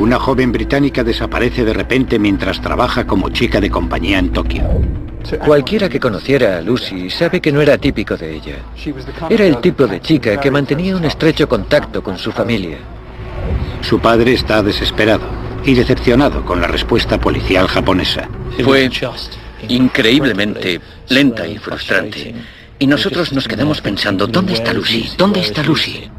Una joven británica desaparece de repente mientras trabaja como chica de compañía en Tokio. Cualquiera que conociera a Lucy sabe que no era típico de ella. Era el tipo de chica que mantenía un estrecho contacto con su familia. Su padre está desesperado y decepcionado con la respuesta policial japonesa. Fue increíblemente lenta y frustrante. Y nosotros nos quedamos pensando, ¿dónde está Lucy? ¿Dónde está Lucy?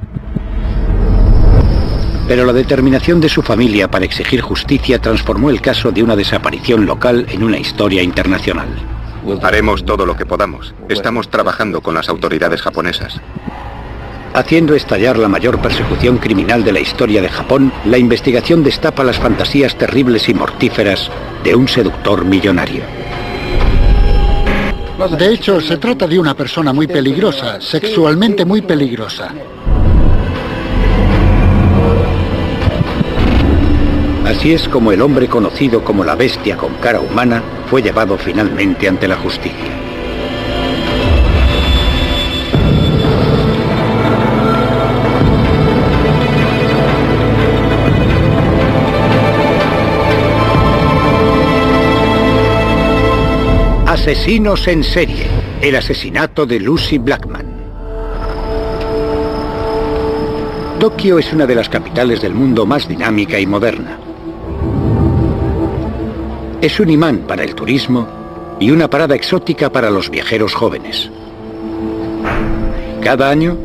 Pero la determinación de su familia para exigir justicia transformó el caso de una desaparición local en una historia internacional. Haremos todo lo que podamos. Estamos trabajando con las autoridades japonesas. Haciendo estallar la mayor persecución criminal de la historia de Japón, la investigación destapa las fantasías terribles y mortíferas de un seductor millonario. De hecho, se trata de una persona muy peligrosa, sexualmente muy peligrosa. Así es como el hombre conocido como la bestia con cara humana fue llevado finalmente ante la justicia. Asesinos en serie. El asesinato de Lucy Blackman. Tokio es una de las capitales del mundo más dinámica y moderna. Es un imán para el turismo y una parada exótica para los viajeros jóvenes. Cada año,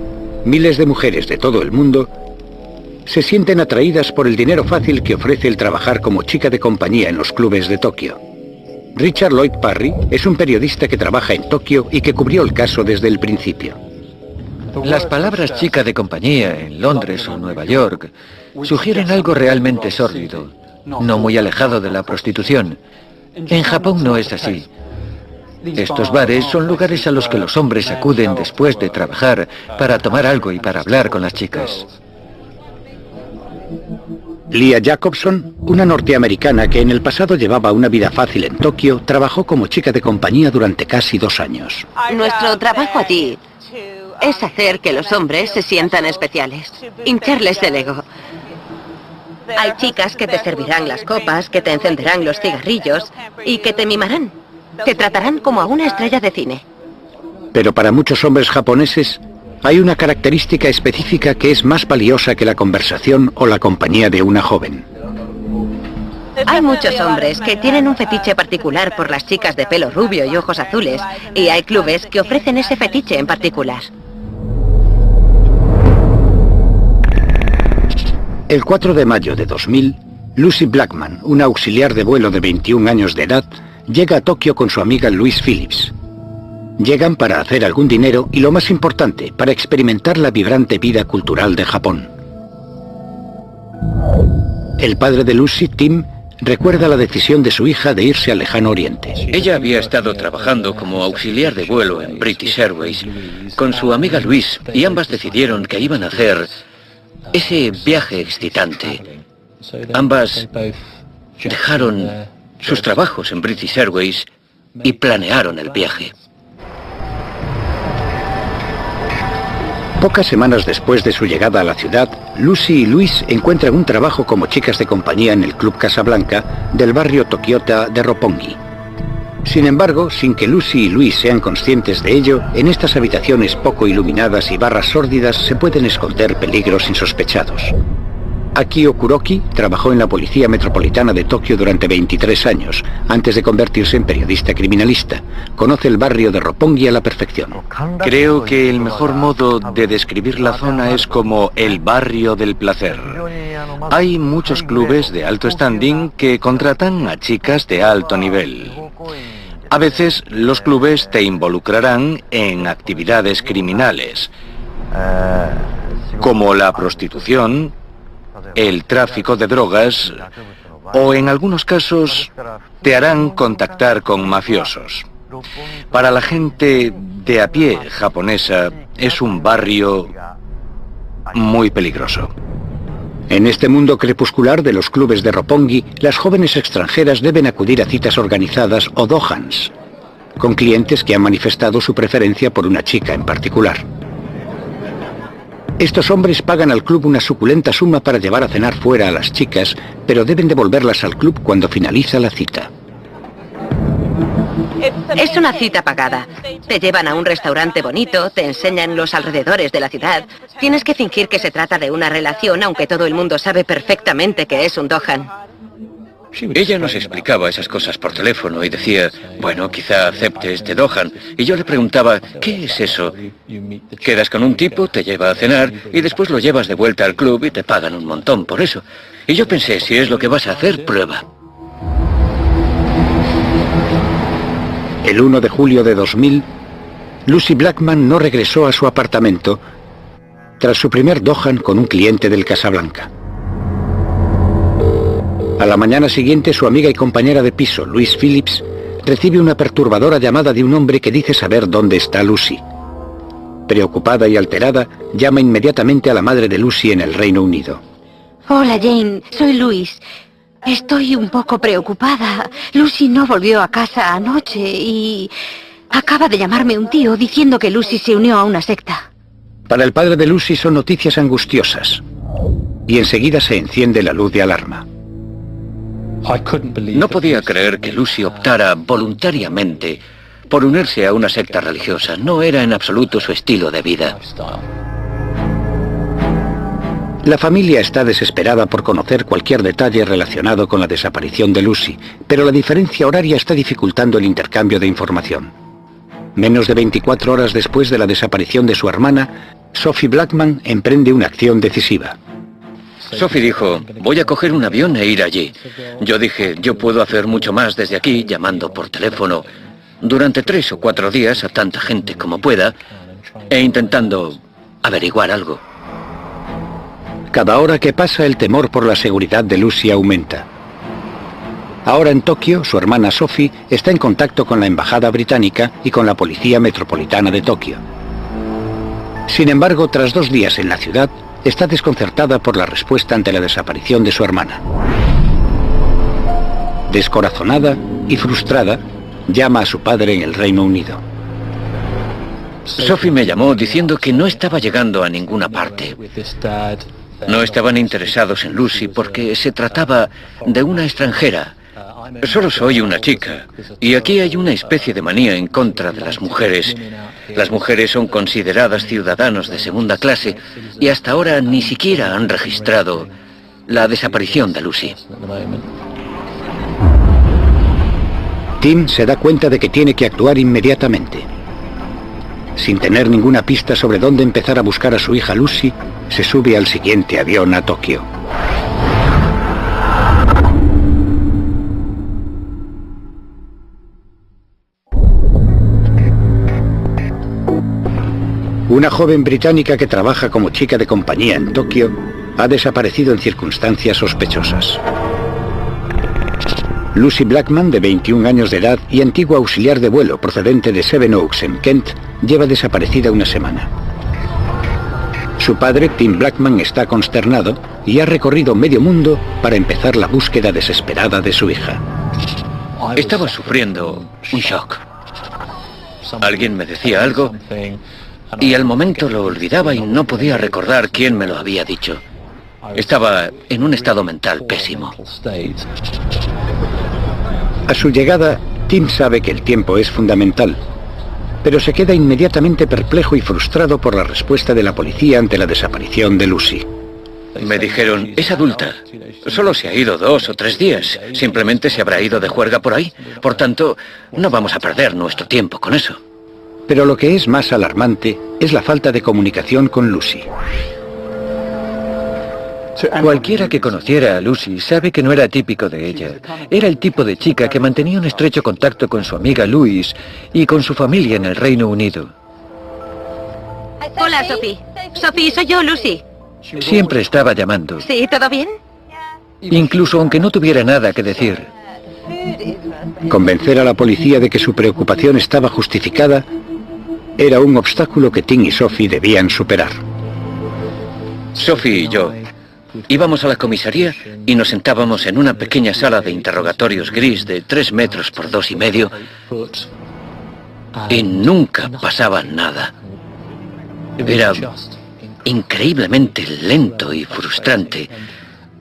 miles de mujeres de todo el mundo se sienten atraídas por el dinero fácil que ofrece el trabajar como chica de compañía en los clubes de Tokio. Richard Lloyd Parry es un periodista que trabaja en Tokio y que cubrió el caso desde el principio. Las palabras chica de compañía en Londres o Nueva York sugieren algo realmente sórdido, no muy alejado de la prostitución. En Japón no es así. Estos bares son lugares a los que los hombres acuden después de trabajar para tomar algo y para hablar con las chicas. Leah Jacobson, una norteamericana que en el pasado llevaba una vida fácil en Tokio, trabajó como chica de compañía durante casi 2 años. Nuestro trabajo allí es hacer que los hombres se sientan especiales, hincharles el ego. Hay chicas que te servirán las copas, que te encenderán los cigarrillos y que te mimarán. Te tratarán como a una estrella de cine. Pero para muchos hombres japoneses hay una característica específica que es más valiosa que la conversación o la compañía de una joven. Hay muchos hombres que tienen un fetiche particular por las chicas de pelo rubio y ojos azules, y hay clubes que ofrecen ese fetiche en particular. El 4 de mayo de 2000, Lucy Blackman, una auxiliar de vuelo de 21 años de edad, llega a Tokio con su amiga Louise Phillips. Llegan para hacer algún dinero y, lo más importante, para experimentar la vibrante vida cultural de Japón. El padre de Lucy, Tim, recuerda la decisión de su hija de irse al lejano oriente. Ella había estado trabajando como auxiliar de vuelo en British Airways con su amiga Louise y ambas decidieron que iban a hacer ese viaje excitante. Ambas dejaron sus trabajos en British Airways y planearon el viaje. Pocas semanas después de su llegada a la ciudad, Lucy y Luis encuentran un trabajo como chicas de compañía en el Club Casablanca del barrio Tokiota de Roppongi. Sin embargo, sin que Lucy y Luis sean conscientes de ello, en estas habitaciones poco iluminadas y barras sórdidas se pueden esconder peligros insospechados. Akio Kuroki trabajó en la Policía Metropolitana de Tokio durante 23 años, antes de convertirse en periodista criminalista. Conoce el barrio de Roppongi a la perfección. Creo que el mejor modo de describir la zona es como el barrio del placer. Hay muchos clubes de alto standing que contratan a chicas de alto nivel. A veces los clubes te involucrarán en actividades criminales, como la prostitución, el tráfico de drogas, o en algunos casos te harán contactar con mafiosos. Para la gente de a pie japonesa es un barrio muy peligroso. En este mundo crepuscular de los clubes de Roppongi, las jóvenes extranjeras deben acudir a citas organizadas o dohans, con clientes que han manifestado su preferencia por una chica en particular. Estos hombres pagan al club una suculenta suma para llevar a cenar fuera a las chicas, pero deben devolverlas al club cuando finaliza la cita. Es una cita pagada. Te llevan a un restaurante bonito, te enseñan los alrededores de la ciudad. Tienes que fingir que se trata de una relación, aunque todo el mundo sabe perfectamente que es un dohan. Ella nos explicaba esas cosas por teléfono y decía, bueno, quizá acepte este dohan. Y yo le preguntaba, ¿qué es eso? Quedas con un tipo, te lleva a cenar y después lo llevas de vuelta al club y te pagan un montón por eso. Y yo pensé, si es lo que vas a hacer, prueba. El 1 de julio de 2000, Lucy Blackman no regresó a su apartamento tras su primer dohan con un cliente del Casablanca. A la mañana siguiente, su amiga y compañera de piso, Louise Phillips, recibe una perturbadora llamada de un hombre que dice saber dónde está Lucy. Preocupada y alterada, llama inmediatamente a la madre de Lucy en el Reino Unido. Hola, Jane, soy Louise. Estoy un poco preocupada. Lucy no volvió a casa anoche y acaba de llamarme un tío diciendo que Lucy se unió a una secta. Para el padre de Lucy son noticias angustiosas y enseguida se enciende la luz de alarma. No podía creer que Lucy optara voluntariamente por unirse a una secta religiosa. No era en absoluto su estilo de vida. La familia está desesperada por conocer cualquier detalle relacionado con la desaparición de Lucy, pero la diferencia horaria está dificultando el intercambio de información. Menos de 24 horas después de la desaparición de su hermana, Sophie Blackman emprende una acción decisiva. Sophie dijo, voy a coger un avión e ir allí. Yo dije, yo puedo hacer mucho más desde aquí, llamando por teléfono durante 3 o 4 días a tanta gente como pueda e intentando averiguar algo. Cada hora que pasa, el temor por la seguridad de Lucy aumenta. Ahora en Tokio, su hermana Sophie está en contacto con la embajada británica y con la policía metropolitana de Tokio. Sin embargo, tras 2 días en la ciudad, está desconcertada por la respuesta ante la desaparición de su hermana. Descorazonada y frustrada, llama a su padre en el Reino Unido. Sophie me llamó diciendo que no estaba llegando a ninguna parte. No estaban interesados en Lucy porque se trataba de una extranjera. Solo soy una chica, y aquí hay una especie de manía en contra de las mujeres. Las mujeres son consideradas ciudadanos de segunda clase, y hasta ahora ni siquiera han registrado la desaparición de Lucy. Tim se da cuenta de que tiene que actuar inmediatamente. Sin tener ninguna pista sobre dónde empezar a buscar a su hija Lucy, se sube al siguiente avión a Tokio. Una joven británica que trabaja como chica de compañía en Tokio ha desaparecido en circunstancias sospechosas. Lucy Blackman, de 21 años de edad y antigua auxiliar de vuelo procedente de Sevenoaks, en Kent, lleva desaparecida una semana. Su padre, Tim Blackman, está consternado y ha recorrido medio mundo para empezar la búsqueda desesperada de su hija. Estaba sufriendo un shock. Alguien me decía algo y al momento lo olvidaba y no podía recordar quién me lo había dicho. Estaba en un estado mental pésimo. A su llegada, Tim sabe que el tiempo es fundamental, pero se queda inmediatamente perplejo y frustrado por la respuesta de la policía ante la desaparición de Lucy. Me dijeron, es adulta. Solo se ha ido 2 o 3 días. Simplemente se habrá ido de juerga por ahí. Por tanto, no vamos a perder nuestro tiempo con eso. Pero lo que es más alarmante es la falta de comunicación con Lucy. Cualquiera que conociera a Lucy sabe que no era típico de ella. Era el tipo de chica que mantenía un estrecho contacto con su amiga Louise y con su familia en el Reino Unido. Hola, Sophie. Sophie, soy yo, Lucy. Siempre estaba llamando, ¿Sí? ¿Todo bien? incluso aunque no tuviera nada que decir. Convencer a la policía de que su preocupación estaba justificada era un obstáculo que Tim y Sophie debían superar. Sophie y yo íbamos a la comisaría y nos sentábamos en una pequeña sala de interrogatorios gris de 3 metros por 2,5 y nunca pasaba nada. Era increíblemente lento y frustrante.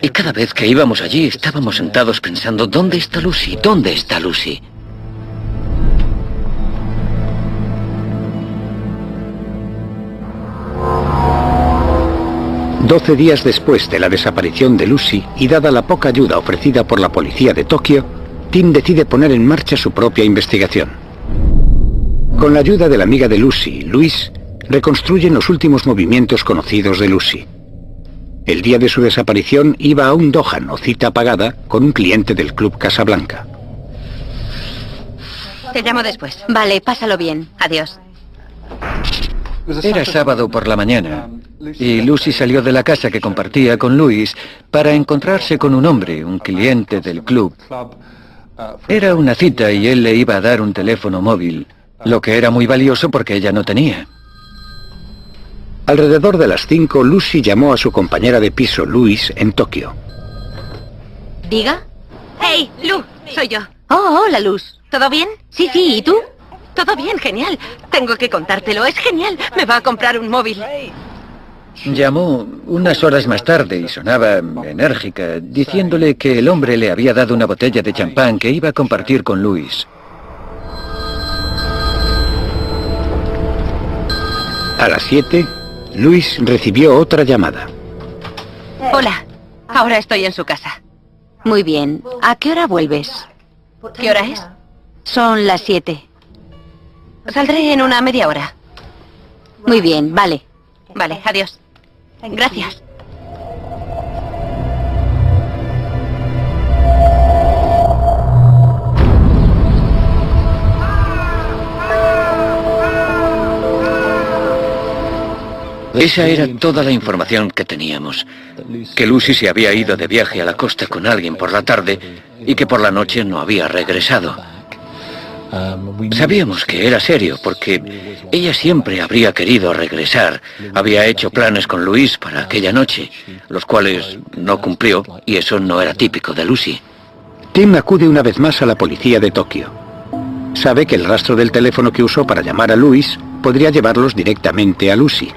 Y cada vez que íbamos allí estábamos sentados pensando, ¿dónde está Lucy? ¿Dónde está Lucy? Doce días después de la desaparición de Lucy y dada la poca ayuda ofrecida por la policía de Tokio, Tim decide poner en marcha su propia investigación. Con la ayuda de la amiga de Lucy, Louise, reconstruyen los últimos movimientos conocidos de Lucy. El día de su desaparición iba a un dohan o cita pagada con un cliente del Club Casablanca. Te llamo después. Vale, pásalo bien. Adiós. Era sábado por la mañana y Lucy salió de la casa que compartía con Louis para encontrarse con un hombre, un cliente del club. Era una cita y él le iba a dar un teléfono móvil, lo que era muy valioso porque ella no tenía. Alrededor de las 5, Lucy llamó a su compañera de piso, Louise, en Tokio. ¿Diga? Hey, Lu, soy yo. Oh, hola, Luz. ¿Todo bien? Sí, ¿y tú? Todo bien, genial. Tengo que contártelo, es genial. Me va a comprar un móvil. Llamó unas horas más tarde y sonaba enérgica, diciéndole que el hombre le había dado una botella de champán que iba a compartir con Louis. A las 7, Louis recibió otra llamada. Hola, ahora estoy en su casa. Muy bien. ¿A qué hora vuelves? ¿Qué hora es? Son las 7. Saldré en una media hora. Muy bien, vale. Vale, adiós. Gracias. Esa era toda la información que teníamos. Que Lucy se había ido de viaje a la costa con alguien por la tarde y que por la noche no había regresado. Sabíamos que era serio porque ella siempre habría querido regresar. Había hecho planes con Luis para aquella noche, los cuales no cumplió y eso no era típico de Lucy. Tim acude una vez más a la policía de Tokio. Sabe que el rastro del teléfono que usó para llamar a Louis podría llevarlos directamente a Lucy.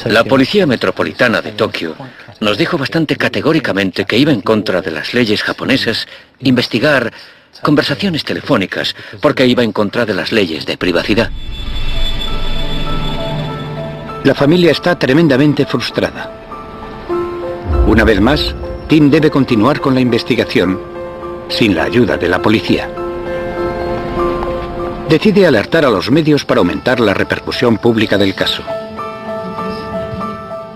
La Policía Metropolitana de Tokio nos dijo bastante categóricamente que iba en contra de las leyes japonesas investigar conversaciones telefónicas porque iba en contra de las leyes de privacidad. La familia está tremendamente frustrada. Una vez más, Tim debe continuar con la investigación sin la ayuda de la policía. Decide alertar a los medios para aumentar la repercusión pública del caso.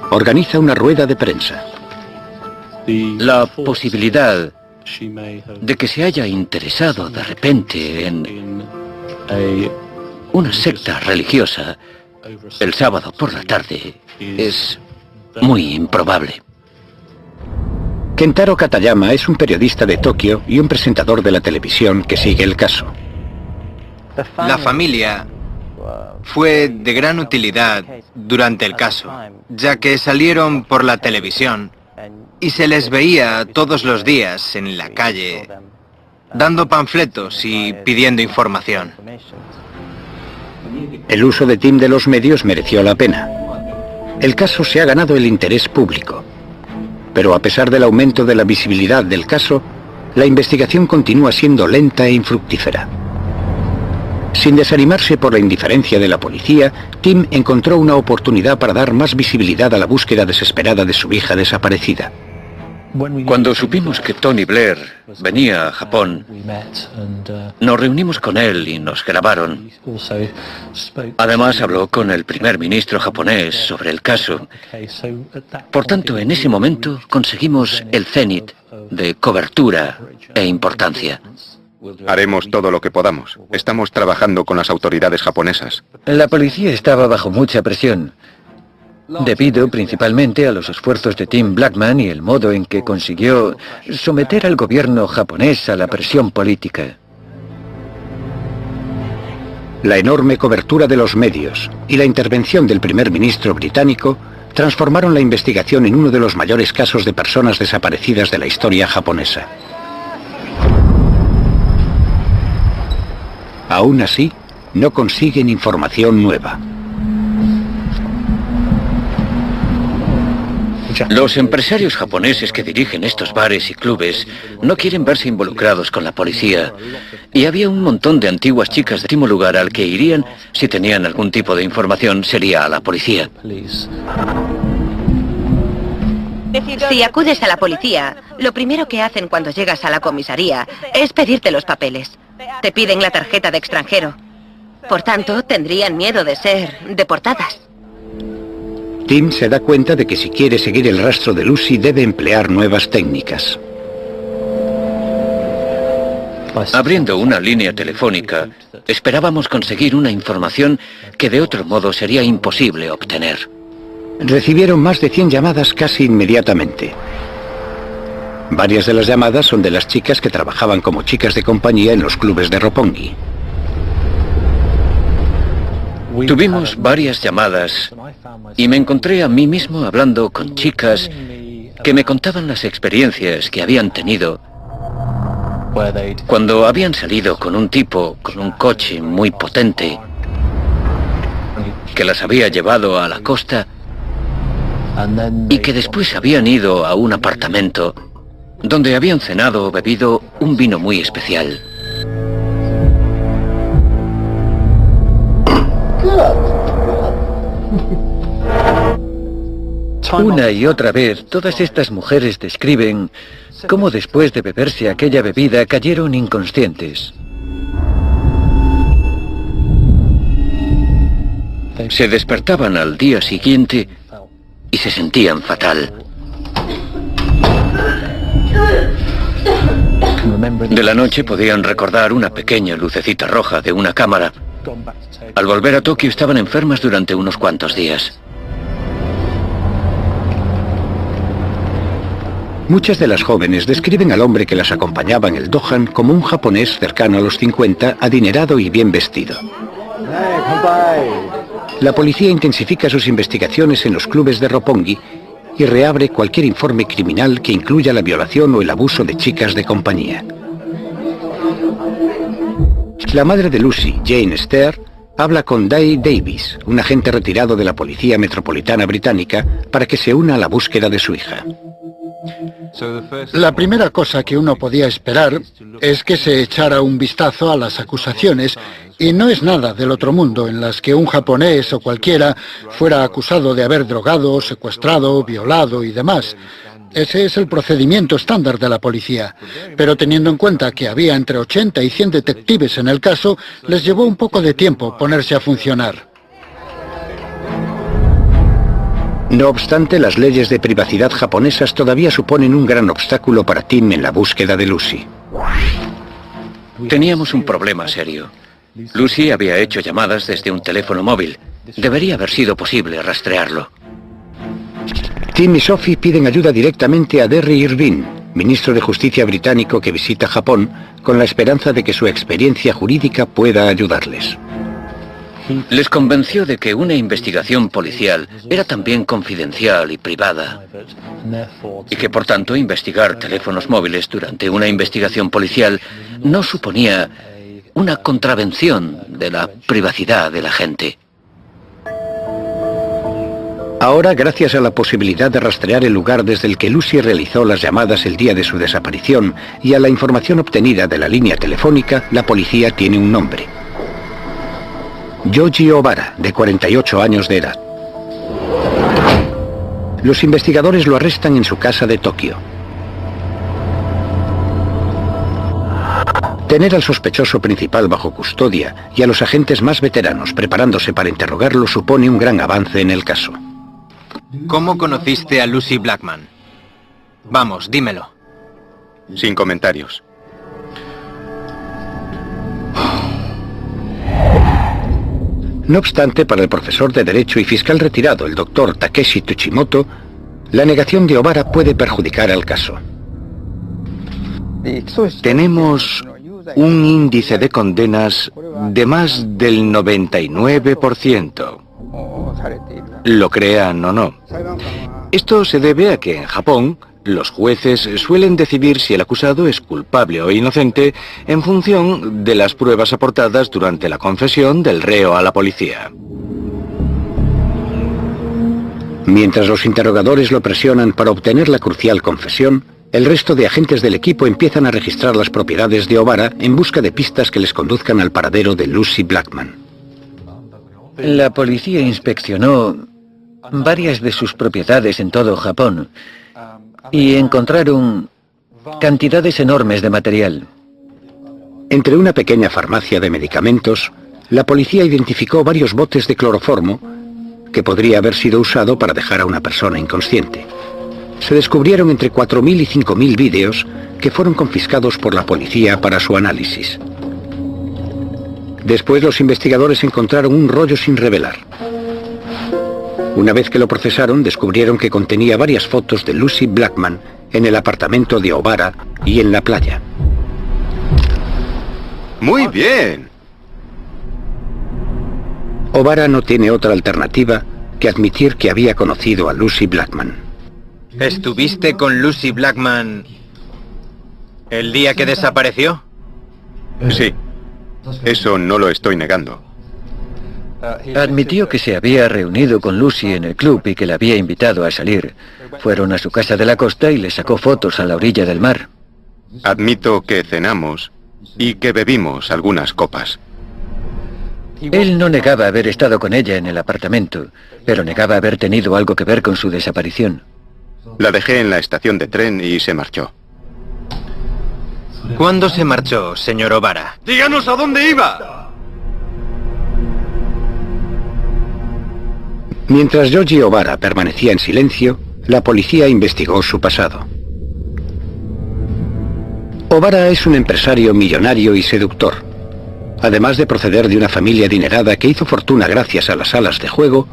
Organiza una rueda de prensa. La posibilidad de que se haya interesado de repente en una secta religiosa el sábado por la tarde es muy improbable. Kentaro Katayama es un periodista de Tokio y un presentador de la televisión que sigue el caso. La familia fue de gran utilidad durante el caso, ya que salieron por la televisión y se les veía todos los días en la calle dando panfletos y pidiendo información. El uso de Tim de los medios mereció la pena. El caso se ha ganado el interés público. Pero a pesar del aumento de la visibilidad del caso, la investigación continúa siendo lenta e infructífera. Sin desanimarse por la indiferencia de la policía, Tim encontró una oportunidad para dar más visibilidad a la búsqueda desesperada de su hija desaparecida. Cuando supimos que Tony Blair venía a Japón, nos reunimos con él y nos grabaron. Además habló con el primer ministro japonés sobre el caso. Por tanto, en ese momento conseguimos el cenit de cobertura e importancia. Haremos todo lo que podamos. Estamos trabajando con las autoridades japonesas. La policía estaba bajo mucha presión, debido principalmente a los esfuerzos de Tim Blackman y el modo en que consiguió someter al gobierno japonés a la presión política. La enorme cobertura de los medios y la intervención del primer ministro británico transformaron la investigación en uno de los mayores casos de personas desaparecidas de la historia japonesa. Aún así, no consiguen información nueva. Los empresarios japoneses que dirigen estos bares y clubes no quieren verse involucrados con la policía. Y había un montón de antiguas chicas del último lugar al que irían si tenían algún tipo de información sería a la policía. Si acudes a la policía, lo primero que hacen cuando llegas a la comisaría es pedirte los papeles. Te piden la tarjeta de extranjero. Por tanto, tendrían miedo de ser deportadas. Tim se da cuenta de que si quiere seguir el rastro de Lucy debe emplear nuevas técnicas. Abriendo una línea telefónica, esperábamos conseguir una información que de otro modo sería imposible obtener. Recibieron más de 100 llamadas casi inmediatamente. Varias de las llamadas son de las chicas que trabajaban como chicas de compañía en los clubes de Roppongi. Tuvimos varias llamadas y me encontré a mí mismo hablando con chicas que me contaban las experiencias que habían tenido cuando habían salido con un tipo con un coche muy potente que las había llevado a la costa y que después habían ido a un apartamento donde habían cenado o bebido un vino muy especial. Una y otra vez, todas estas mujeres describen cómo después de beberse aquella bebida cayeron inconscientes. Se despertaban al día siguiente y se sentían fatal. De la noche podían recordar una pequeña lucecita roja de una cámara. Al volver a Tokio estaban enfermas durante unos cuantos días. Muchas de las jóvenes describen al hombre que las acompañaba en el Dohan como un japonés cercano a los 50, adinerado y bien vestido. La policía intensifica sus investigaciones en los clubes de Roppongi y reabre cualquier informe criminal que incluya la violación o el abuso de chicas de compañía. La madre de Lucy, Jane Stair, habla con Dai Davis, un agente retirado de la Policía Metropolitana Británica, para que se una a la búsqueda de su hija. La primera cosa que uno podía esperar es que se echara un vistazo a las acusaciones, y no es nada del otro mundo en las que un japonés o cualquiera fuera acusado de haber drogado, secuestrado, violado y demás. Ese es el procedimiento estándar de la policía. Pero teniendo en cuenta que había entre 80 y 100 detectives en el caso, les llevó un poco de tiempo ponerse a funcionar. No obstante, las leyes de privacidad japonesas todavía suponen un gran obstáculo para Tim en la búsqueda de Lucy. Teníamos un problema serio. Lucy había hecho llamadas desde un teléfono móvil. Debería haber sido posible rastrearlo. Tim y Sophie piden ayuda directamente a Derry Irvine, ministro de Justicia británico que visita Japón, con la esperanza de que su experiencia jurídica pueda ayudarles. Les convenció de que una investigación policial era también confidencial y privada, y que por tanto investigar teléfonos móviles durante una investigación policial no suponía una contravención de la privacidad de la gente. Ahora, gracias a la posibilidad de rastrear el lugar desde el que Lucy realizó las llamadas el día de su desaparición y a la información obtenida de la línea telefónica, la policía tiene un nombre: Yoji Obara, de 48 años de edad. Los investigadores lo arrestan en su casa de Tokio. Tener al sospechoso principal bajo custodia y a los agentes más veteranos preparándose para interrogarlo supone un gran avance en el caso. ¿Cómo conociste a Lucy Blackman? Vamos, dímelo. Sin comentarios. No obstante, para el profesor de Derecho y fiscal retirado, el doctor Takeshi Tsuchimoto, la negación de Obara puede perjudicar al caso. Tenemos un índice de condenas de más del 99%. Lo crean o no. Esto se debe a que en Japón los jueces suelen decidir si el acusado es culpable o inocente en función de las pruebas aportadas durante la confesión del reo a la policía. Mientras los interrogadores lo presionan para obtener la crucial confesión, el resto de agentes del equipo empiezan a registrar las propiedades de Obara en busca de pistas que les conduzcan al paradero de Lucy Blackman. La policía inspeccionó varias de sus propiedades en todo Japón y encontraron cantidades enormes de material. Entre una pequeña farmacia de medicamentos, la policía identificó varios botes de cloroformo que podría haber sido usado para dejar a una persona inconsciente. Se descubrieron entre 4.000 y 5.000 vídeos que fueron confiscados por la policía para su análisis. Después los investigadores encontraron un rollo sin revelar. Una vez que lo procesaron, descubrieron que contenía varias fotos de Lucy Blackman en el apartamento de Obara y en la playa. ¡Muy bien! Obara no tiene otra alternativa que admitir que había conocido a Lucy Blackman. ¿Estuviste con Lucy Blackman el día que desapareció? Sí. Eso no lo estoy negando. Admitió que se había reunido con Lucy en el club y que la había invitado a salir. Fueron a su casa de la costa y le sacó fotos a la orilla del mar. Admito que cenamos y que bebimos algunas copas. Él no negaba haber estado con ella en el apartamento, pero negaba haber tenido algo que ver con su desaparición. La dejé en la estación de tren y se marchó. ¿Cuándo se marchó, señor Obara? ¡Díganos a dónde iba! Mientras Yoji Obara permanecía en silencio, la policía investigó su pasado. Obara es un empresario millonario y seductor. Además de proceder de una familia adinerada que hizo fortuna gracias a las salas de juego,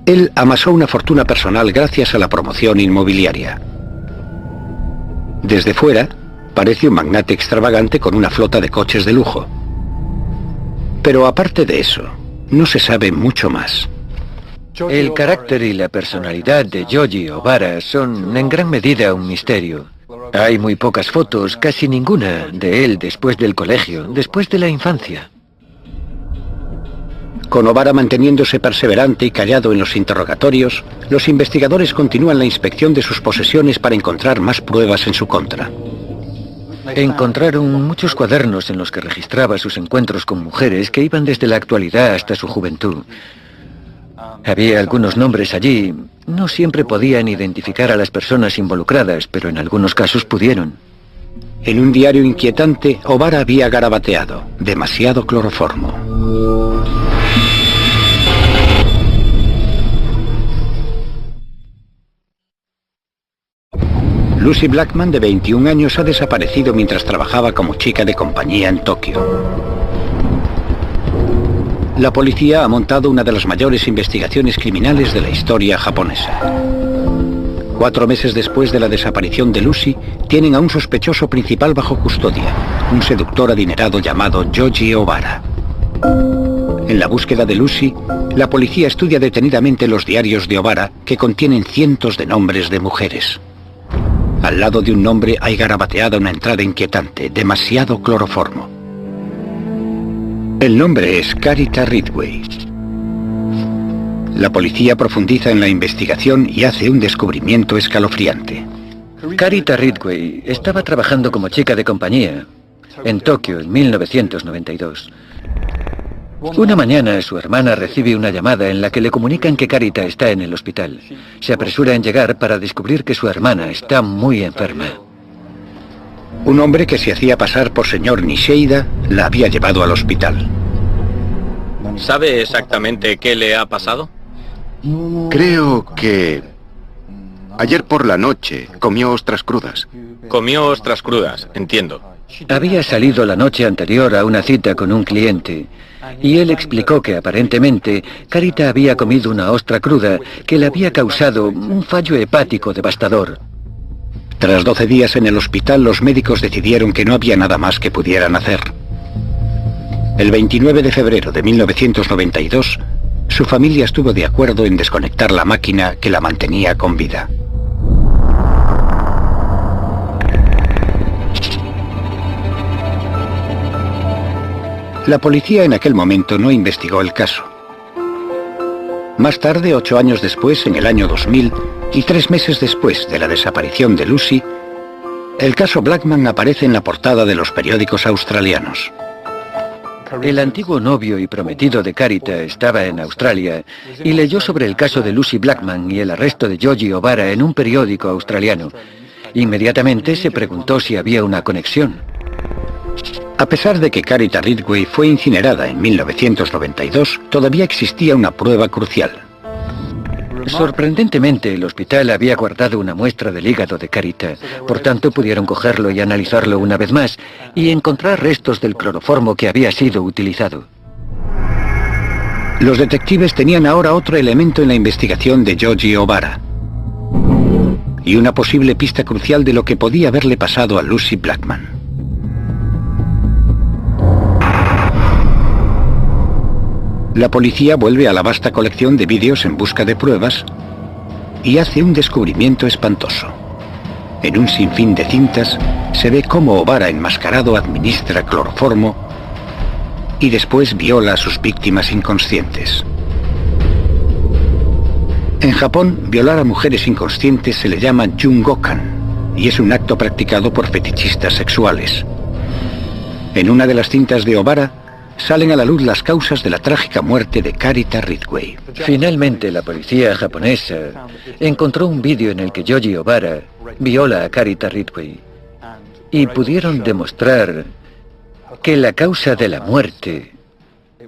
él amasó una fortuna personal gracias a la promoción inmobiliaria. Desde fuera, parece un magnate extravagante con una flota de coches de lujo. Pero aparte de eso, no se sabe mucho más. El carácter y la personalidad de Yoji Obara son en gran medida un misterio. Hay muy pocas fotos, casi ninguna, de él después del colegio, después de la infancia. Con Obara manteniéndose perseverante y callado en los interrogatorios, los investigadores continúan la inspección de sus posesiones para encontrar más pruebas en su contra. Encontraron muchos cuadernos en los que registraba sus encuentros con mujeres que iban desde la actualidad hasta su juventud. Había algunos nombres allí. No siempre podían identificar a las personas involucradas, pero en algunos casos pudieron. En un diario inquietante, Obara había garabateado: demasiado cloroformo. Lucy Blackman, de 21 años, ha desaparecido mientras trabajaba como chica de compañía en Tokio. La policía ha montado una de las mayores investigaciones criminales de la historia japonesa. 4 meses después de la desaparición de Lucy, tienen a un sospechoso principal bajo custodia, un seductor adinerado llamado Yoji Obara. En la búsqueda de Lucy, la policía estudia detenidamente los diarios de Obara, que contienen cientos de nombres de mujeres. Al lado de un nombre hay garabateada una entrada inquietante: demasiado cloroformo. El nombre es Carita Ridgway. La policía profundiza en la investigación y hace un descubrimiento escalofriante. Carita Ridgway estaba trabajando como chica de compañía en Tokio en 1992. Una mañana su hermana recibe una llamada en la que le comunican que Carita está en el hospital. Se apresura en llegar para descubrir que su hermana está muy enferma. Un hombre que se hacía pasar por señor Nishida la había llevado al hospital. ¿Sabe exactamente qué le ha pasado? Creo que ayer por la noche comió ostras crudas. Comió ostras crudas, entiendo. Había salido la noche anterior a una cita con un cliente y él explicó que aparentemente Carita había comido una ostra cruda que le había causado un fallo hepático devastador. Tras 12 días en el hospital, los médicos decidieron que no había nada más que pudieran hacer. El 29 de febrero de 1992, su familia estuvo de acuerdo en desconectar la máquina que la mantenía con vida. La policía en aquel momento no investigó el caso. Más tarde, 8 años después, en el año 2000, y 3 meses después de la desaparición de Lucy, el caso Blackman aparece en la portada de los periódicos australianos. El antiguo novio y prometido de Carita estaba en Australia y leyó sobre el caso de Lucy Blackman y el arresto de Yogi O'Bara en un periódico australiano. Inmediatamente se preguntó si había una conexión. A pesar de que Carita Ridgway fue incinerada en 1992, todavía existía una prueba crucial. Sorprendentemente, el hospital había guardado una muestra del hígado de Carita, por tanto pudieron cogerlo y analizarlo una vez más y encontrar restos del cloroformo que había sido utilizado. Los detectives tenían ahora otro elemento en la investigación de Yogi O'Bara y una posible pista crucial de lo que podía haberle pasado a Lucy Blackman. La policía vuelve a la vasta colección de vídeos en busca de pruebas y hace un descubrimiento espantoso. En un sinfín de cintas se ve cómo O'Bara enmascarado administra cloroformo y después viola a sus víctimas inconscientes. En Japón, violar a mujeres inconscientes se le llama jungokan y es un acto practicado por fetichistas sexuales. En una de las cintas de O'Bara salen a la luz las causas de la trágica muerte de Carita Ridgway. Finalmente, la policía japonesa encontró un vídeo en el que Yogi O'Bara viola a Carita Ridgway y pudieron demostrar que la causa de la muerte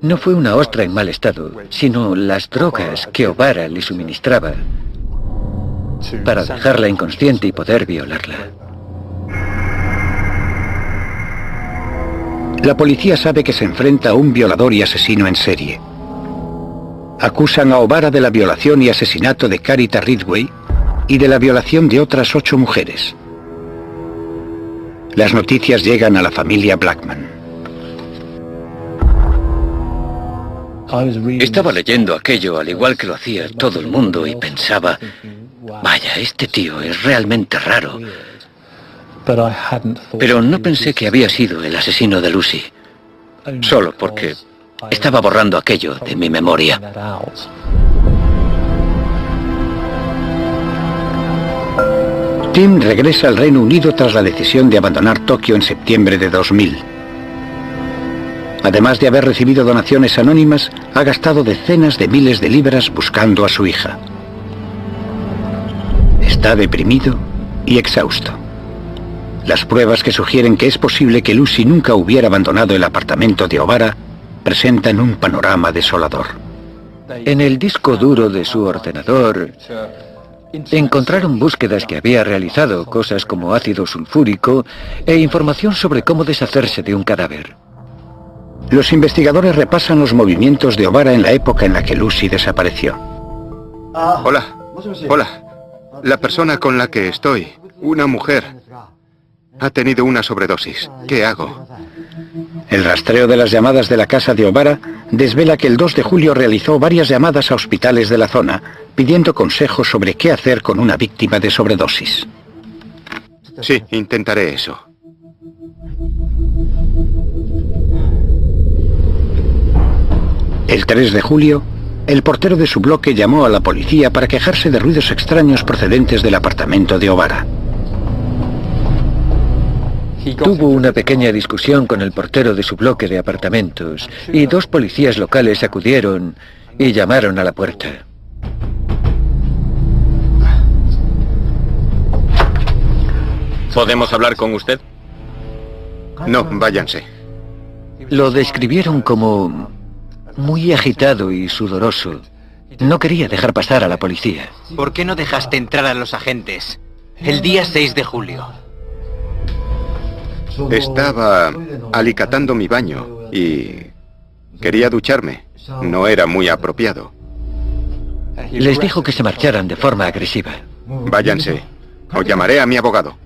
no fue una ostra en mal estado, sino las drogas que O'Bara le suministraba para dejarla inconsciente y poder violarla. La policía sabe que se enfrenta a un violador y asesino en serie. Acusan a O'Bara de la violación y asesinato de Carita Ridgway y de la violación de otras 8 mujeres. Las noticias llegan a la familia Blackman. Estaba leyendo aquello al igual que lo hacía todo el mundo y pensaba, vaya, este tío es realmente raro. Pero no pensé que había sido el asesino de Lucy, solo porque estaba borrando aquello de mi memoria. Tim regresa al Reino Unido tras la decisión de abandonar Tokio en septiembre de 2000. Además de haber recibido donaciones anónimas, ha gastado decenas de miles de libras buscando a su hija. Está deprimido y exhausto. Las pruebas que sugieren que es posible que Lucy nunca hubiera abandonado el apartamento de O'Bara presentan un panorama desolador. En el disco duro de su ordenador encontraron búsquedas que había realizado, cosas como ácido sulfúrico e información sobre cómo deshacerse de un cadáver. Los investigadores repasan los movimientos de O'Bara en la época en la que Lucy desapareció. Hola. Hola. La persona con la que estoy, una mujer, ha tenido una sobredosis. ¿Qué hago? El rastreo de las llamadas de la casa de O'Bara desvela que el 2 de julio realizó varias llamadas a hospitales de la zona, pidiendo consejos sobre qué hacer con una víctima de sobredosis. Sí, intentaré eso. El 3 de julio, el portero de su bloque llamó a la policía para quejarse de ruidos extraños procedentes del apartamento de O'Bara. Tuvo una pequeña discusión con el portero de su bloque de apartamentos y 2 policías locales acudieron y llamaron a la puerta. ¿Podemos hablar con usted? No, váyanse. Lo describieron como muy agitado y sudoroso. No quería dejar pasar a la policía. ¿Por qué no dejaste entrar a los agentes el día 6 de julio? Estaba alicatando mi baño y quería ducharme. No era muy apropiado. Les dijo que se marcharan de forma agresiva. Váyanse, o llamaré a mi abogado.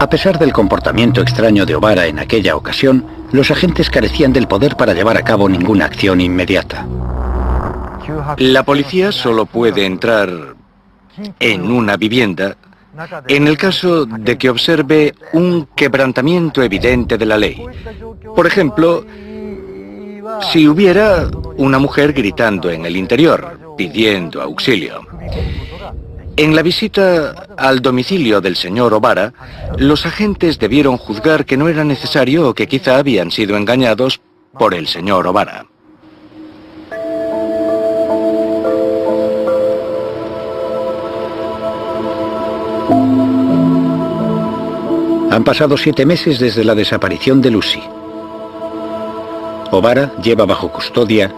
A pesar del comportamiento extraño de O'Bara en aquella ocasión, los agentes carecían del poder para llevar a cabo ninguna acción inmediata. La policía solo puede entrar en una vivienda en el caso de que observe un quebrantamiento evidente de la ley. Por ejemplo, si hubiera una mujer gritando en el interior, pidiendo auxilio. En la visita al domicilio del señor O'Bara, los agentes debieron juzgar que no era necesario o que quizá habían sido engañados por el señor O'Bara. Han pasado 7 meses desde la desaparición de Lucy. O'Bara lleva bajo custodia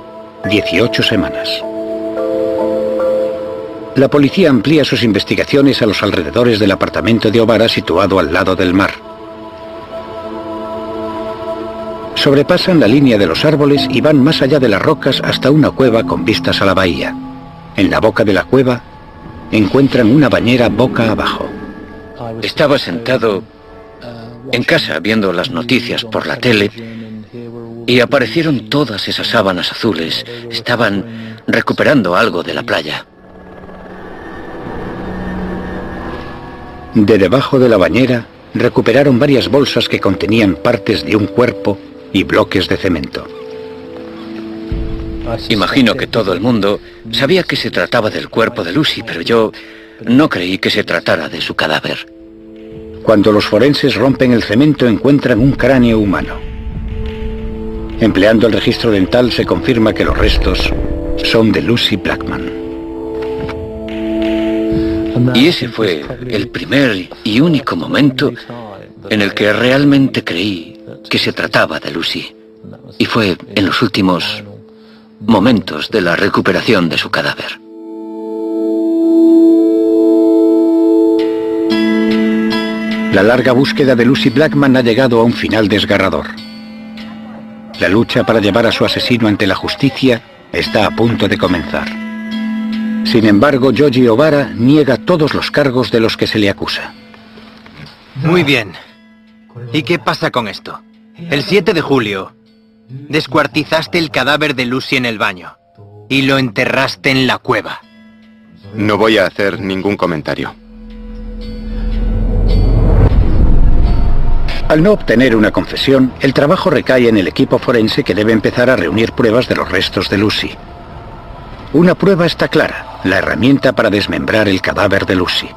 18 semanas. La policía amplía sus investigaciones a los alrededores del apartamento de O'Bara situado al lado del mar. Sobrepasan la línea de los árboles y van más allá de las rocas hasta una cueva con vistas a la bahía. En la boca de la cueva encuentran una bañera boca abajo. Estaba sentado en casa viendo las noticias por la tele y aparecieron todas esas sábanas azules. Estaban recuperando algo de la playa. De debajo de la bañera recuperaron varias bolsas que contenían partes de un cuerpo y bloques de cemento. Imagino que todo el mundo sabía que se trataba del cuerpo de Lucy, pero yo no creí que se tratara de su cadáver. Cuando los forenses rompen el cemento encuentran un cráneo humano. Empleando el registro dental se confirma que los restos son de Lucy Blackman. Y ese fue el primer y único momento en el que realmente creí que se trataba de Lucy. Y fue en los últimos momentos de la recuperación de su cadáver. La larga búsqueda de Lucy Blackman ha llegado a un final desgarrador. La lucha para llevar a su asesino ante la justicia está a punto de comenzar. Sin embargo, Yoji O'Bara niega todos los cargos de los que se le acusa. Muy bien. ¿Y qué pasa con esto? El 7 de julio, descuartizaste el cadáver de Lucy en el baño y lo enterraste en la cueva. No voy a hacer ningún comentario. Al no obtener una confesión, el trabajo recae en el equipo forense que debe empezar a reunir pruebas de los restos de Lucy. Una prueba está clara, la herramienta para desmembrar el cadáver de Lucy.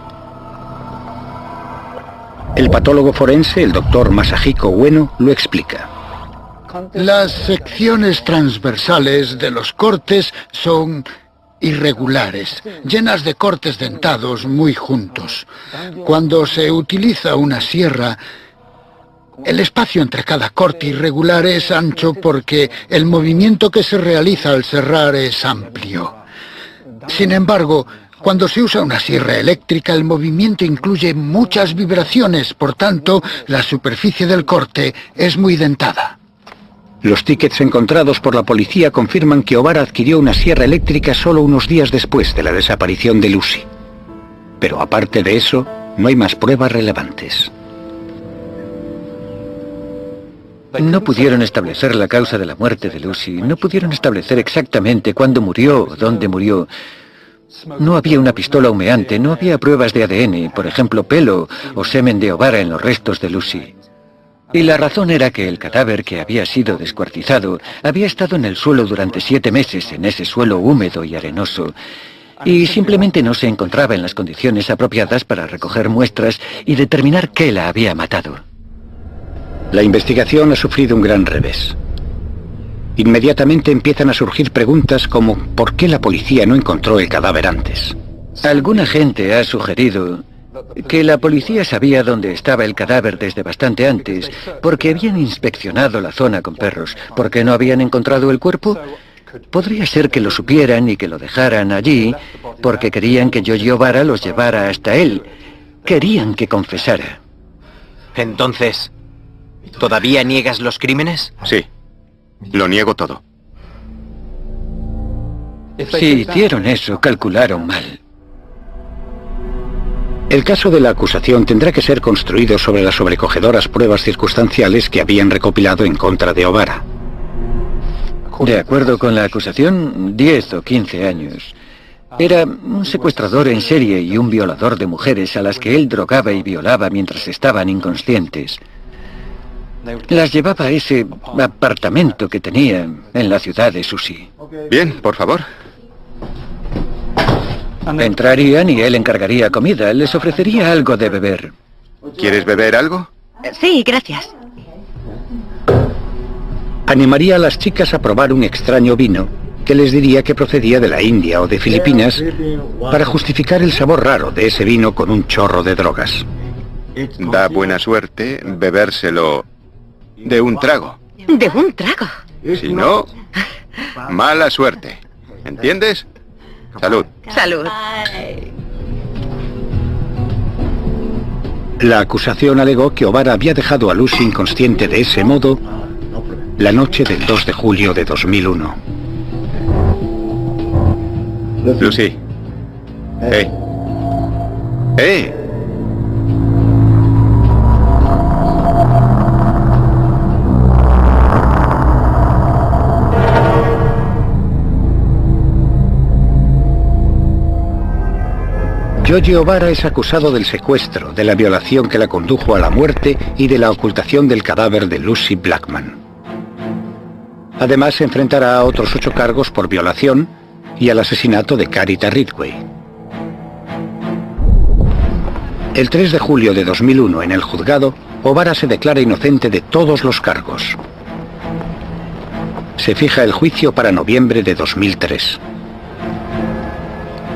El patólogo forense, el doctor Masahiko Ueno, lo explica. Las secciones transversales de los cortes son irregulares, llenas de cortes dentados muy juntos. Cuando se utiliza una sierra, el espacio entre cada corte irregular es ancho porque el movimiento que se realiza al serrar es amplio. Sin embargo, cuando se usa una sierra eléctrica, el movimiento incluye muchas vibraciones, por tanto, la superficie del corte es muy dentada. Los tickets encontrados por la policía confirman que O'Bara adquirió una sierra eléctrica solo unos días después de la desaparición de Lucy. Pero aparte de eso, no hay más pruebas relevantes. No pudieron establecer la causa de la muerte de Lucy, no pudieron establecer exactamente cuándo murió o dónde murió. No había una pistola humeante, no había pruebas de ADN, por ejemplo, pelo o semen de O'Bara en los restos de Lucy. Y la razón era que el cadáver que había sido descuartizado había estado en el suelo durante 7 meses, en ese suelo húmedo y arenoso, y simplemente no se encontraba en las condiciones apropiadas para recoger muestras y determinar qué la había matado. La investigación ha sufrido un gran revés. Inmediatamente empiezan a surgir preguntas como ¿por qué la policía no encontró el cadáver antes? Alguna gente ha sugerido que la policía sabía dónde estaba el cadáver desde bastante antes, porque habían inspeccionado la zona con perros. ¿Por qué no habían encontrado el cuerpo? Podría ser que lo supieran y que lo dejaran allí, porque querían que Yoji O'Bara los llevara hasta él. Querían que confesara. Entonces, ¿todavía niegas los crímenes? Sí, lo niego todo. Si hicieron eso, calcularon mal. El caso de la acusación tendrá que ser construido sobre las sobrecogedoras pruebas circunstanciales que habían recopilado en contra de O'Bara. De acuerdo con la acusación, 10 o 15 años. Era un secuestrador en serie y un violador de mujeres a las que él drogaba y violaba mientras estaban inconscientes. Las llevaba a ese apartamento que tenía en la ciudad de Susie. Bien, por favor. Entrarían y él encargaría comida. Les ofrecería algo de beber. ¿Quieres beber algo? Sí, gracias. Animaría a las chicas a probar un extraño vino que les diría que procedía de la India o de Filipinas para justificar el sabor raro de ese vino con un chorro de drogas. Da buena suerte bebérselo de un trago. ¿De un trago? Si no, mala suerte. ¿Entiendes? Salud. Salud. La acusación alegó que O'Bara había dejado a Lucy inconsciente de ese modo la noche del 2 de julio de 2001. Lucy. ¡Eh! ¡Eh! Yogi O'Bara es acusado del secuestro, de la violación que la condujo a la muerte y de la ocultación del cadáver de Lucy Blackman. Además, se enfrentará a otros 8 cargos por violación y al asesinato de Carita Ridgway. El 3 de julio de 2001, en el juzgado, O'Bara se declara inocente de todos los cargos. Se fija el juicio para noviembre de 2003.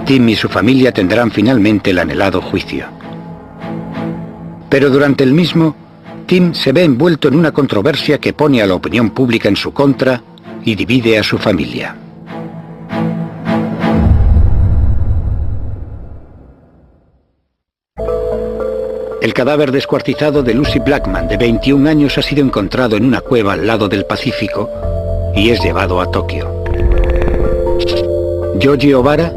Tim y su familia tendrán finalmente el anhelado juicio. Pero durante el mismo, Tim se ve envuelto en una controversia que pone a la opinión pública en su contra y divide a su familia. El cadáver descuartizado de Lucy Blackman, de 21 años, ha sido encontrado en una cueva al lado del Pacífico y es llevado a Tokio. Yogi O'Bara,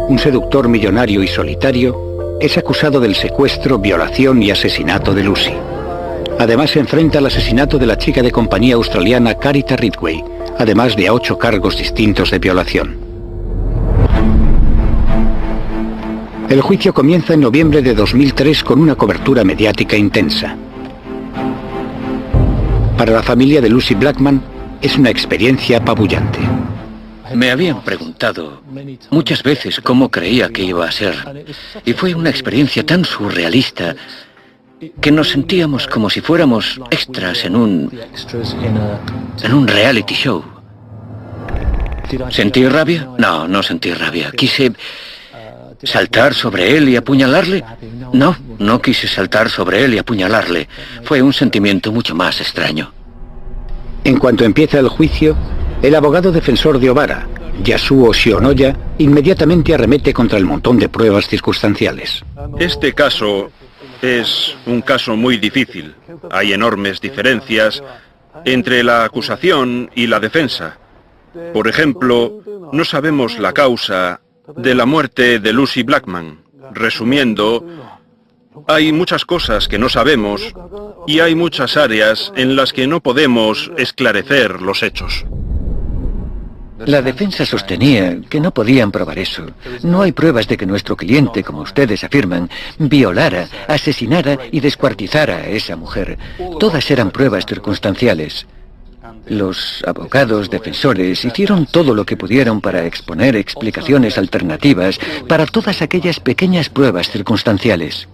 un seductor millonario y solitario, es acusado del secuestro, violación y asesinato de Lucy. Además se enfrenta al asesinato de la chica de compañía australiana Carita Ridgway, además de a 8 cargos distintos de violación. El juicio comienza en noviembre de 2003 con una cobertura mediática intensa. Para la familia de Lucy Blackman es una experiencia apabullante. Me habían preguntado muchas veces cómo creía que iba a ser, y fue una experiencia tan surrealista que nos sentíamos como si fuéramos extras en un reality show. ¿Sentí rabia? No, no sentí rabia. Quise saltar sobre él y apuñalarle. No quise saltar sobre él y apuñalarle. Fue un sentimiento mucho más extraño. En cuanto empieza el juicio, el abogado defensor de O'Bara, Yasuo Shionoya, inmediatamente arremete contra el montón de pruebas circunstanciales. Este caso es un caso muy difícil. Hay enormes diferencias entre la acusación y la defensa. Por ejemplo, no sabemos la causa de la muerte de Lucy Blackman. Resumiendo, hay muchas cosas que no sabemos y hay muchas áreas en las que no podemos esclarecer los hechos. La defensa sostenía que no podían probar eso. No hay pruebas de que nuestro cliente, como ustedes afirman, violara, asesinara y descuartizara a esa mujer. Todas eran pruebas circunstanciales. Los abogados defensores hicieron todo lo que pudieron para exponer explicaciones alternativas para todas aquellas pequeñas pruebas circunstanciales.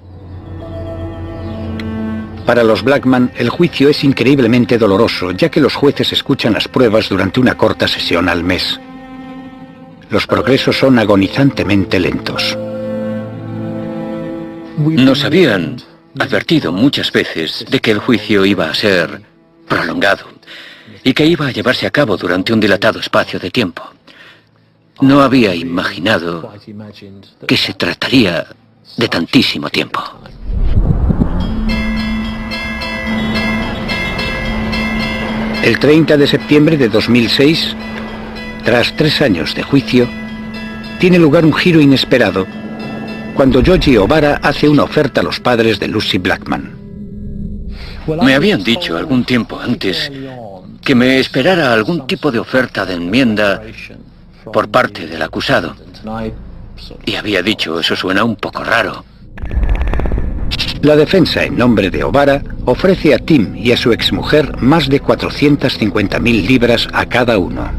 Para los Blackman, el juicio es increíblemente doloroso, ya que los jueces escuchan las pruebas durante una corta sesión al mes. Los progresos son agonizantemente lentos. Nos habían advertido muchas veces de que el juicio iba a ser prolongado y que iba a llevarse a cabo durante un dilatado espacio de tiempo. No había imaginado que se trataría de tantísimo tiempo. El 30 de septiembre de 2006, tras 3 años de juicio, tiene lugar un giro inesperado cuando Yogi O'Bara hace una oferta a los padres de Lucy Blackman. Me habían dicho algún tiempo antes que me esperara algún tipo de oferta de enmienda por parte del acusado. Y había dicho, eso suena un poco raro. La defensa, en nombre de O'Bara, ofrece a Tim y a su exmujer más de 450.000 libras a cada uno.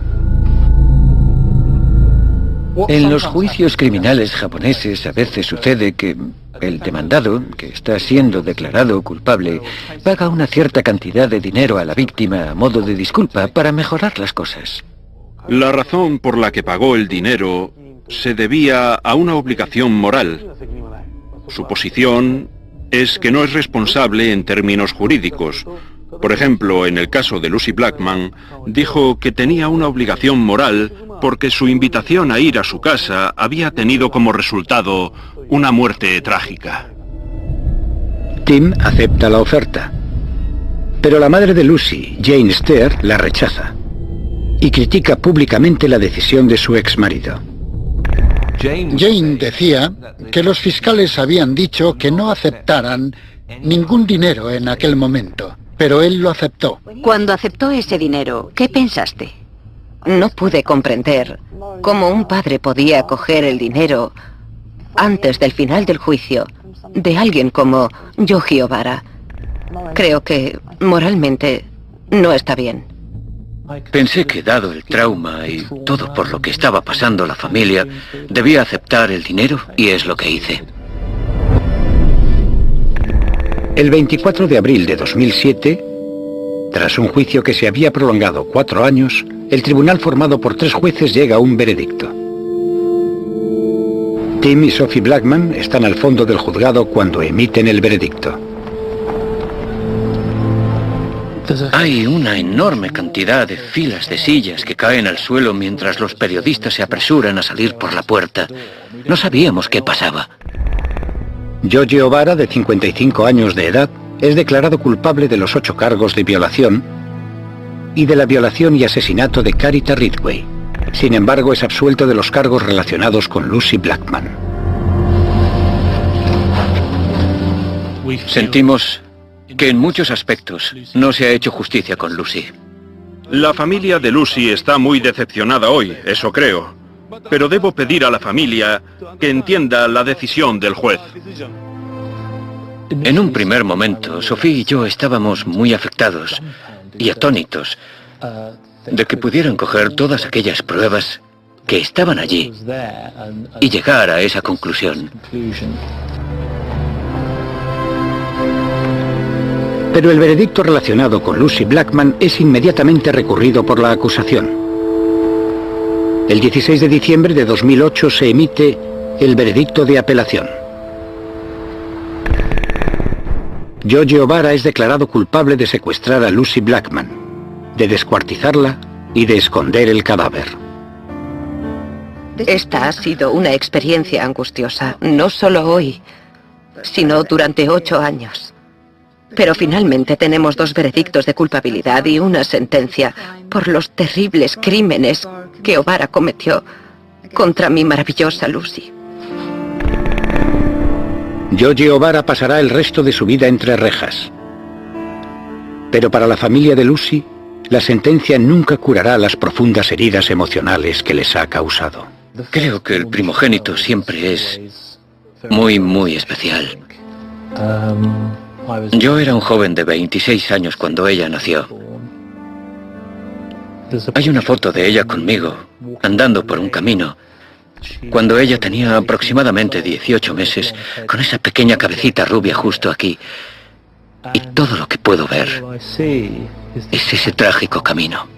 En los juicios criminales japoneses a veces sucede que el demandado, que está siendo declarado culpable, paga una cierta cantidad de dinero a la víctima a modo de disculpa para mejorar las cosas. La razón por la que pagó el dinero se debía a una obligación moral. Su posición es que no es responsable en términos jurídicos. Por ejemplo, en el caso de Lucy Blackman, dijo que tenía una obligación moral porque su invitación a ir a su casa había tenido como resultado una muerte trágica. Tim acepta la oferta, pero la madre de Lucy, Jane Steer, la rechaza y critica públicamente la decisión de su exmarido. Jane decía que los fiscales habían dicho que no aceptaran ningún dinero en aquel momento, pero él lo aceptó. Cuando aceptó ese dinero, ¿qué pensaste? No pude comprender cómo un padre podía coger el dinero antes del final del juicio de alguien como Yoji O'Bara. Creo que moralmente no está bien. Pensé que, dado el trauma y todo por lo que estaba pasando la familia, debía aceptar el dinero y es lo que hice. El 24 de abril de 2007, tras un juicio que se había prolongado 4 años, el tribunal formado por 3 jueces llega a un veredicto. Tim y Sophie Blackman están al fondo del juzgado cuando emiten el veredicto. Hay una enorme cantidad de filas de sillas que caen al suelo mientras los periodistas se apresuran a salir por la puerta. No sabíamos qué pasaba. Yoji O'Bara, de 55 años de edad, es declarado culpable de los 8 cargos de violación y de la violación y asesinato de Carita Ridgway. Sin embargo, es absuelto de los cargos relacionados con Lucy Blackman. Sentimos que en muchos aspectos no se ha hecho justicia con Lucy. La familia de Lucy está muy decepcionada hoy, eso creo. Pero debo pedir a la familia que entienda la decisión del juez. En un primer momento, Sophie y yo estábamos muy afectados y atónitos de que pudieran coger todas aquellas pruebas que estaban allí y llegar a esa conclusión. Pero el veredicto relacionado con Lucy Blackman es inmediatamente recurrido por la acusación. El 16 de diciembre de 2008 se emite el veredicto de apelación. Yoji O'Bara es declarado culpable de secuestrar a Lucy Blackman, de descuartizarla y de esconder el cadáver. Esta ha sido una experiencia angustiosa, no solo hoy, sino durante 8 años. Pero finalmente tenemos 2 veredictos de culpabilidad y una sentencia por los terribles crímenes que O'Bara cometió contra mi maravillosa Lucy. Yoji O'Bara pasará el resto de su vida entre rejas. Pero para la familia de Lucy, la sentencia nunca curará las profundas heridas emocionales que les ha causado. Creo que el primogénito siempre es muy, muy especial. Yo era un joven de 26 años cuando ella nació. Hay una foto de ella conmigo, andando por un camino, cuando ella tenía aproximadamente 18 meses, con esa pequeña cabecita rubia justo aquí. Y todo lo que puedo ver es ese trágico camino.